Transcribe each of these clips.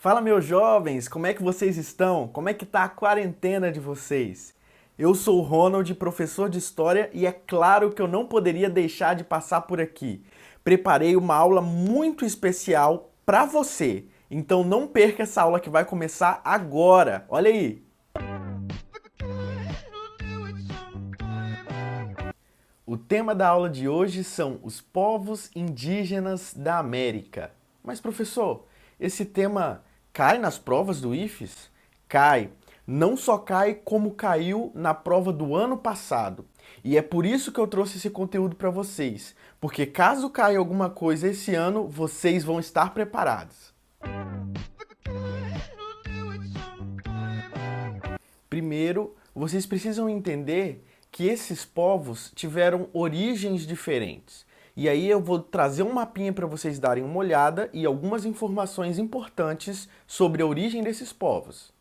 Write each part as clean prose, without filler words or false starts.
Fala, meus jovens, como é que vocês estão? Como é que tá a quarentena de vocês? Eu sou o Ronald, professor de História, e é claro que eu não poderia deixar de passar por aqui. Preparei uma aula muito especial para você, então não perca essa aula que vai começar agora. Olha aí! O tema da aula de hoje são os povos indígenas da América. Mas, professor, esse tema cai nas provas do IFES? Cai. Não só cai, como caiu na prova do ano passado. E é por isso que eu trouxe esse conteúdo para vocês. Porque caso caia alguma coisa esse ano, vocês vão estar preparados. Primeiro, vocês precisam entender que esses povos tiveram origens diferentes. E aí eu vou trazer um mapinha para vocês darem uma olhada e algumas informações importantes sobre a origem desses povos.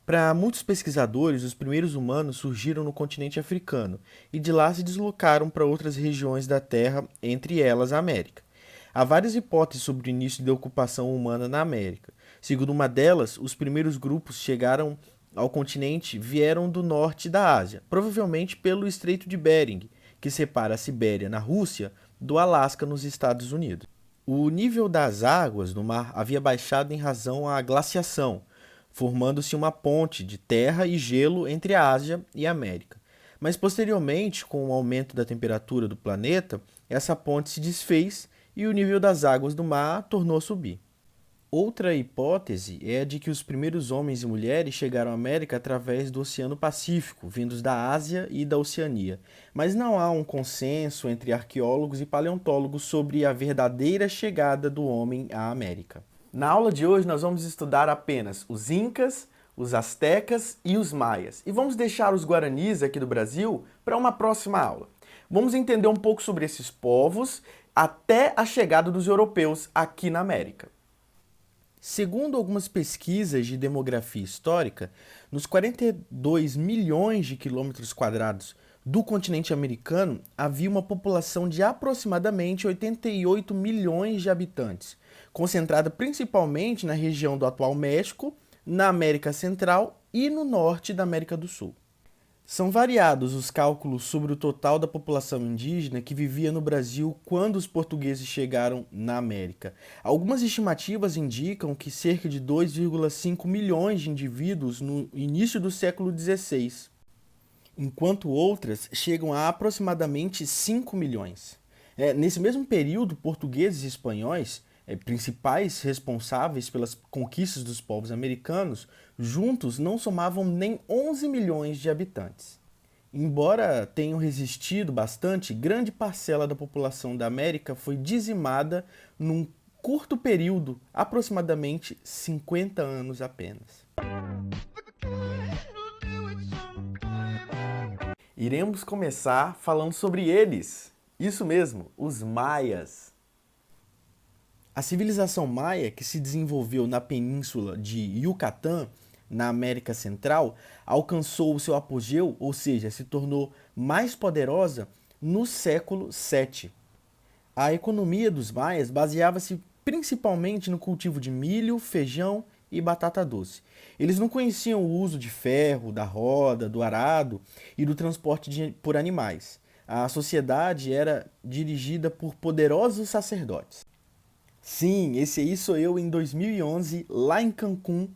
Para muitos pesquisadores, os primeiros humanos surgiram no continente africano e de lá se deslocaram para outras regiões da Terra, entre elas a América. Há várias hipóteses sobre o início da ocupação humana na América. Segundo uma delas, os primeiros grupos chegaram ao continente vieram do norte da Ásia, provavelmente pelo Estreito de Bering, que separa a Sibéria, na Rússia, do Alasca, nos Estados Unidos. O nível das águas no mar havia baixado em razão à glaciação, formando-se uma ponte de terra e gelo entre a Ásia e a América. Mas posteriormente, com o aumento da temperatura do planeta, essa ponte se desfez e o nível das águas do mar tornou a subir. Outra hipótese é a de que os primeiros homens e mulheres chegaram à América através do Oceano Pacífico, vindos da Ásia e da Oceania. Mas não há um consenso entre arqueólogos e paleontólogos sobre a verdadeira chegada do homem à América. Na aula de hoje nós vamos estudar apenas os Incas, os Astecas e os Maias. E vamos deixar os Guaranis aqui do Brasil para uma próxima aula. Vamos entender um pouco sobre esses povos até a chegada dos europeus aqui na América. Segundo algumas pesquisas de demografia histórica, nos 42 milhões de quilômetros quadrados do continente americano havia uma população de aproximadamente 88 milhões de habitantes, concentrada principalmente na região do atual México, na América Central e no norte da América do Sul. São variados os cálculos sobre o total da população indígena que vivia no Brasil quando os portugueses chegaram na América. Algumas estimativas indicam que cerca de 2,5 milhões de indivíduos no início do século XVI, enquanto outras chegam a aproximadamente 5 milhões. Nesse mesmo período, portugueses e espanhóis, principais responsáveis pelas conquistas dos povos americanos, juntos não somavam nem 11 milhões de habitantes. Embora tenham resistido bastante, grande parcela da população da América foi dizimada num curto período, aproximadamente 50 anos apenas. Iremos começar falando sobre eles. Isso mesmo, os maias. A civilização maia, que se desenvolveu na península de Yucatán, na América Central, alcançou o seu apogeu, ou seja, se tornou mais poderosa no século VII. A economia dos maias baseava-se principalmente no cultivo de milho, feijão e batata doce. Eles não conheciam o uso de ferro, da roda, do arado e do transporte por animais. A sociedade era dirigida por poderosos sacerdotes. Sim, esse aí sou eu em 2011, lá em Cancún.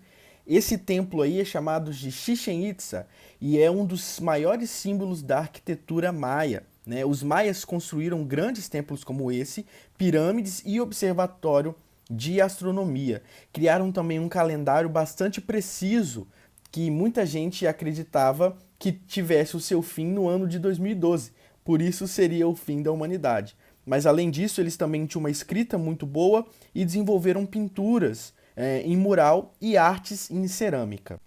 Esse templo aí é chamado de Chichén Itzá e é um dos maiores símbolos da arquitetura maia. Os maias construíram grandes templos como esse, pirâmides e observatório de astronomia. Criaram também um calendário bastante preciso que muita gente acreditava que tivesse o seu fim no ano de 2012. Por isso seria o fim da humanidade. Mas além disso, eles também tinham uma escrita muito boa e desenvolveram pinturas em mural e artes em cerâmica.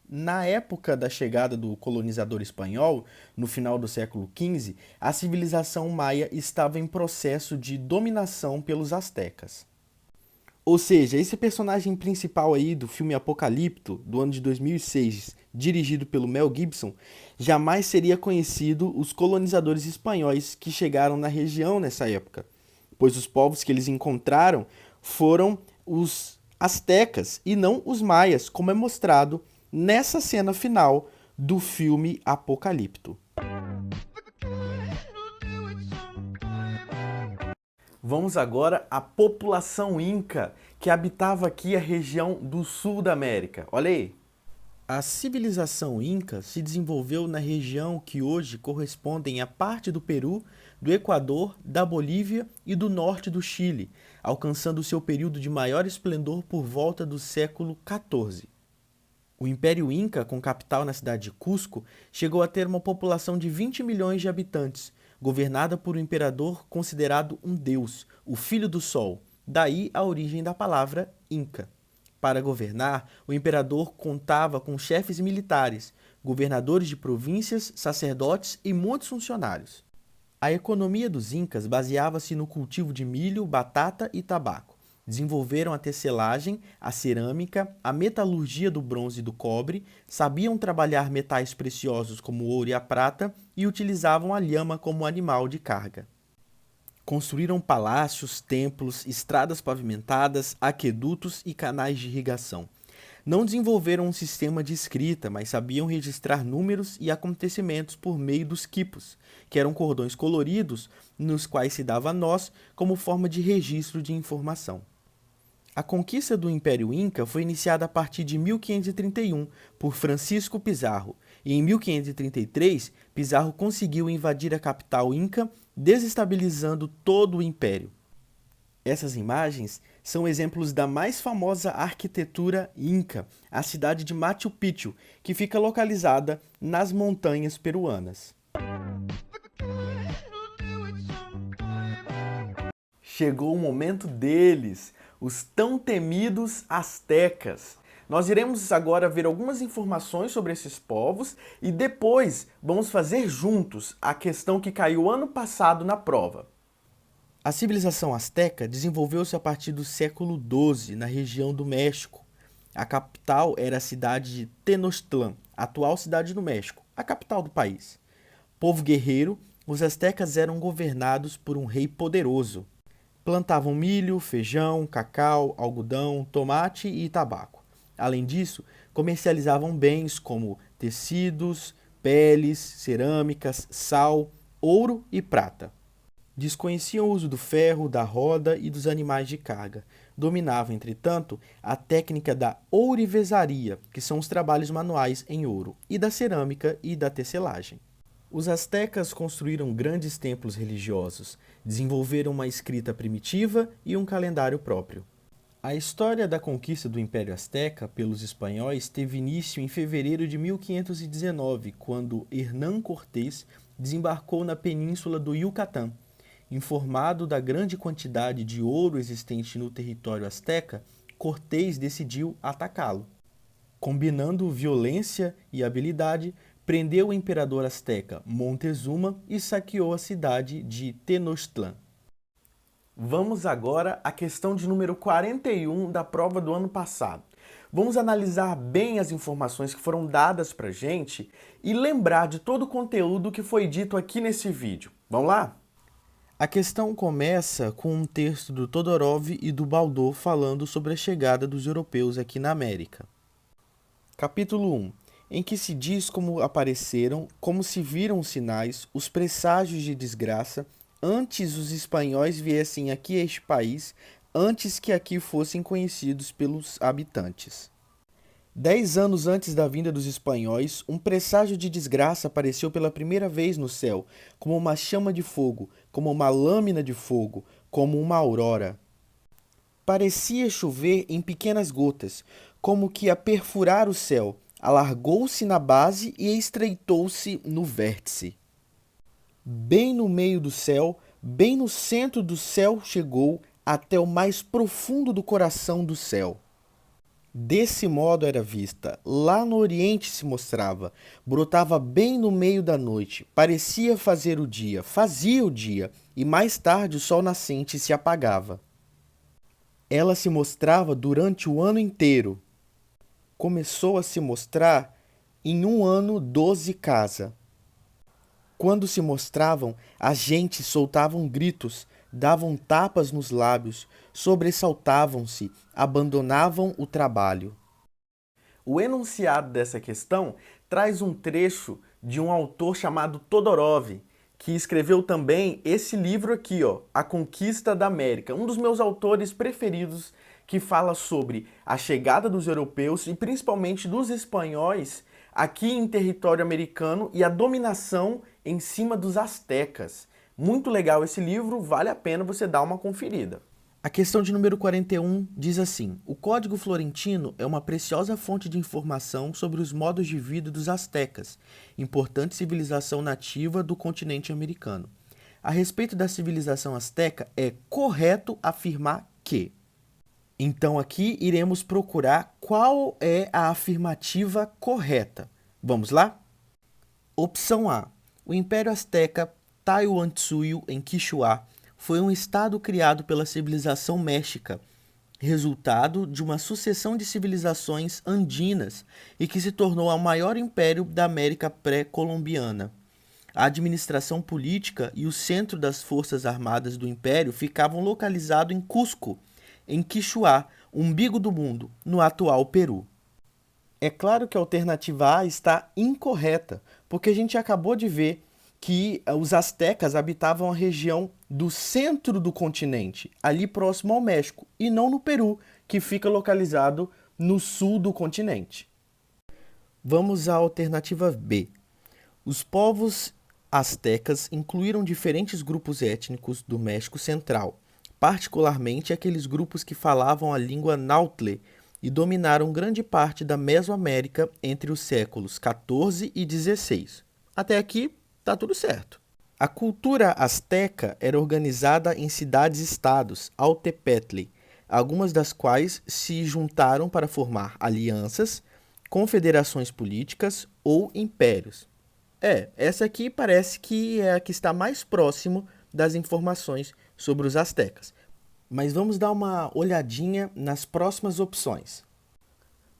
Na época da chegada do colonizador espanhol, no final do século XV, a civilização maia estava em processo de dominação pelos astecas. Ou seja, esse personagem principal aí do filme Apocalipto, do ano de 2006, dirigido pelo Mel Gibson, jamais seria conhecido os colonizadores espanhóis que chegaram na região nessa época, pois os povos que eles encontraram foram os astecas e não os maias, como é mostrado nessa cena final do filme Apocalipto. Vamos agora à população inca que habitava aqui a região do sul da América. Olha aí. A civilização inca se desenvolveu na região que hoje correspondem a parte do Peru, do Equador, da Bolívia e do norte do Chile, alcançando seu período de maior esplendor por volta do século XIV. O Império Inca, com capital na cidade de Cusco, chegou a ter uma população de 20 milhões de habitantes, governada por um imperador considerado um deus, o Filho do Sol, daí a origem da palavra Inca. Para governar, o imperador contava com chefes militares, governadores de províncias, sacerdotes e muitos funcionários. A economia dos incas baseava-se no cultivo de milho, batata e tabaco. Desenvolveram a tecelagem, a cerâmica, a metalurgia do bronze e do cobre, sabiam trabalhar metais preciosos como o ouro e a prata e utilizavam a lhama como animal de carga. Construíram palácios, templos, estradas pavimentadas, aquedutos e canais de irrigação. Não desenvolveram um sistema de escrita, mas sabiam registrar números e acontecimentos por meio dos quipos, que eram cordões coloridos nos quais se dava nós como forma de registro de informação. A conquista do Império Inca foi iniciada a partir de 1531 por Francisco Pizarro, e em 1533 Pizarro conseguiu invadir a capital inca, desestabilizando todo o império. Essas imagens são exemplos da mais famosa arquitetura inca, a cidade de Machu Picchu, que fica localizada nas montanhas peruanas. Chegou o momento deles, os tão temidos astecas. Nós iremos agora ver algumas informações sobre esses povos e depois vamos fazer juntos a questão que caiu ano passado na prova. A civilização asteca desenvolveu-se a partir do século XII na região do México. A capital era a cidade de Tenochtitlan, atual cidade do México, a capital do país. Povo guerreiro, os astecas eram governados por um rei poderoso. Plantavam milho, feijão, cacau, algodão, tomate e tabaco. Além disso, comercializavam bens como tecidos, peles, cerâmicas, sal, ouro e prata. Desconheciam o uso do ferro, da roda e dos animais de carga. Dominavam, entretanto, a técnica da ourivesaria, que são os trabalhos manuais em ouro, e da cerâmica e da tecelagem. Os astecas construíram grandes templos religiosos, desenvolveram uma escrita primitiva e um calendário próprio. A história da conquista do Império Azteca pelos espanhóis teve início em fevereiro de 1519, quando Hernán Cortés desembarcou na península do Yucatán. Informado da grande quantidade de ouro existente no território azteca, Cortés decidiu atacá-lo. Combinando violência e habilidade, prendeu o imperador azteca Montezuma e saqueou a cidade de Tenochtitlan. Vamos agora à questão de número 41 da prova do ano passado. Vamos analisar bem as informações que foram dadas para a gente e lembrar de todo o conteúdo que foi dito aqui nesse vídeo. Vamos lá? A questão começa com um texto do Todorov e do Baldor falando sobre a chegada dos europeus aqui na América. Capítulo 1. Em que se diz como apareceram, como se viram os sinais, os presságios de desgraça, antes os espanhóis viessem aqui a este país, antes que aqui fossem conhecidos pelos habitantes. 10 anos antes da vinda dos espanhóis, um presságio de desgraça apareceu pela primeira vez no céu, como uma chama de fogo, como uma lâmina de fogo, como uma aurora. Parecia chover em pequenas gotas, como que a perfurar o céu. Alargou-se na base e estreitou-se no vértice. Bem no meio do céu, bem no centro do céu chegou, até o mais profundo do coração do céu. Desse modo era vista, lá no oriente se mostrava, brotava bem no meio da noite, parecia fazer o dia, fazia o dia, e mais tarde o sol nascente se apagava. Ela se mostrava durante o ano inteiro. Começou a se mostrar em um ano 12 casa. Quando se mostravam, as gentes soltavam gritos, davam tapas nos lábios, sobressaltavam-se, abandonavam o trabalho. O enunciado dessa questão traz um trecho de um autor chamado Todorov, que escreveu também esse livro aqui, ó, A Conquista da América, um dos meus autores preferidos, que fala sobre a chegada dos europeus e principalmente dos espanhóis aqui em território americano e a dominação em cima dos astecas. Muito legal esse livro, vale a pena você dar uma conferida. A questão de número 41 diz assim: o Código Florentino é uma preciosa fonte de informação sobre os modos de vida dos astecas, importante civilização nativa do continente americano. A respeito da civilização asteca, é correto afirmar que. Então aqui iremos procurar qual é a afirmativa correta. Vamos lá? Opção A. O Império Azteca Tahuantinsuyo em Quichua foi um estado criado pela civilização méxica, resultado de uma sucessão de civilizações andinas e que se tornou o maior império da América pré-colombiana. A administração política e o centro das forças armadas do império ficavam localizados em Cusco, em Quichua, umbigo do mundo, no atual Peru. É claro que a alternativa A está incorreta, porque a gente acabou de ver que os astecas habitavam a região do centro do continente, ali próximo ao México, e não no Peru, que fica localizado no sul do continente. Vamos à alternativa B. Os povos astecas incluíram diferentes grupos étnicos do México Central, particularmente aqueles grupos que falavam a língua náhuatl e dominaram grande parte da Mesoamérica entre os séculos XIV e XVI. Até aqui, tá tudo certo. A cultura asteca era organizada em cidades-estados, altepetl, algumas das quais se juntaram para formar alianças, confederações políticas ou impérios. Essa aqui parece que é a que está mais próximo das informações sobre os astecas. Mas vamos dar uma olhadinha nas próximas opções.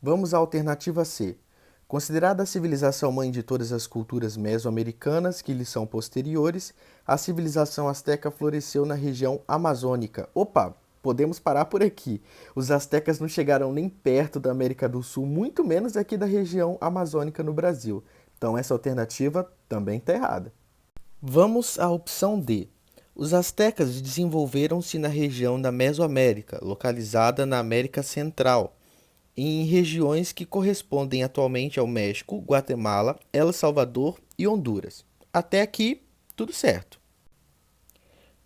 Vamos à alternativa C. Considerada a civilização mãe de todas as culturas mesoamericanas que lhe são posteriores, a civilização asteca floresceu na região amazônica. Opa, podemos parar por aqui. Os astecas não chegaram nem perto da América do Sul, muito menos aqui da região amazônica no Brasil. Então essa alternativa também está errada. Vamos à opção D. Os astecas desenvolveram-se na região da Mesoamérica, localizada na América Central, em regiões que correspondem atualmente ao México, Guatemala, El Salvador e Honduras. Até aqui, tudo certo.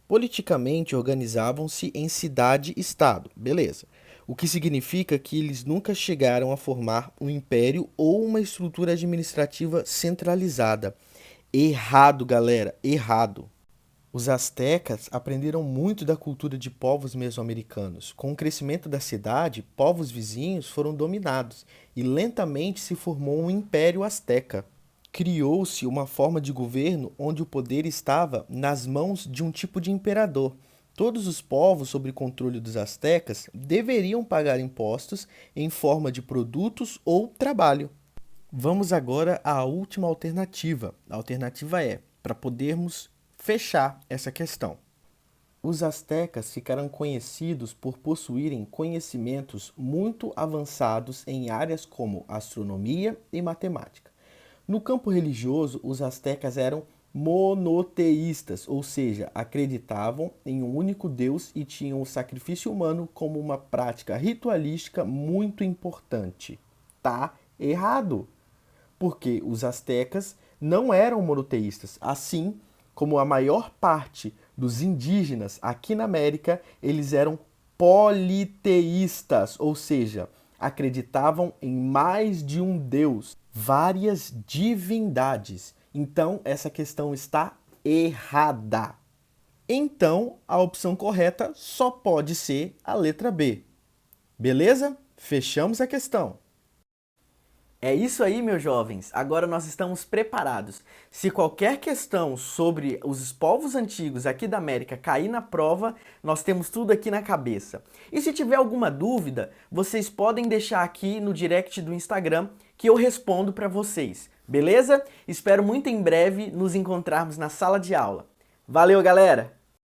Politicamente, organizavam-se em cidade-estado, beleza. O que significa que eles nunca chegaram a formar um império ou uma estrutura administrativa centralizada. Errado, galera, errado. Os astecas aprenderam muito da cultura de povos mesoamericanos. Com o crescimento da cidade, povos vizinhos foram dominados e lentamente se formou um império asteca. Criou-se uma forma de governo onde o poder estava nas mãos de um tipo de imperador. Todos os povos sob controle dos astecas deveriam pagar impostos em forma de produtos ou trabalho. Vamos agora à última alternativa. A alternativa é, para podermos fechar essa questão. Os astecas ficaram conhecidos por possuírem conhecimentos muito avançados em áreas como astronomia e matemática. No campo religioso, os astecas eram monoteístas, ou seja, acreditavam em um único Deus e tinham o sacrifício humano como uma prática ritualística muito importante. Tá errado, porque os astecas não eram monoteístas, assim como a maior parte dos indígenas aqui na América, eles eram politeístas, ou seja, acreditavam em mais de um Deus, várias divindades. Então, essa questão está errada. Então, a opção correta só pode ser a letra B. Beleza? Fechamos a questão. É isso aí, meus jovens. Agora nós estamos preparados. Se qualquer questão sobre os povos antigos aqui da América cair na prova, nós temos tudo aqui na cabeça. E se tiver alguma dúvida, vocês podem deixar aqui no direct do Instagram que eu respondo para vocês. Beleza? Espero muito em breve nos encontrarmos na sala de aula. Valeu, galera!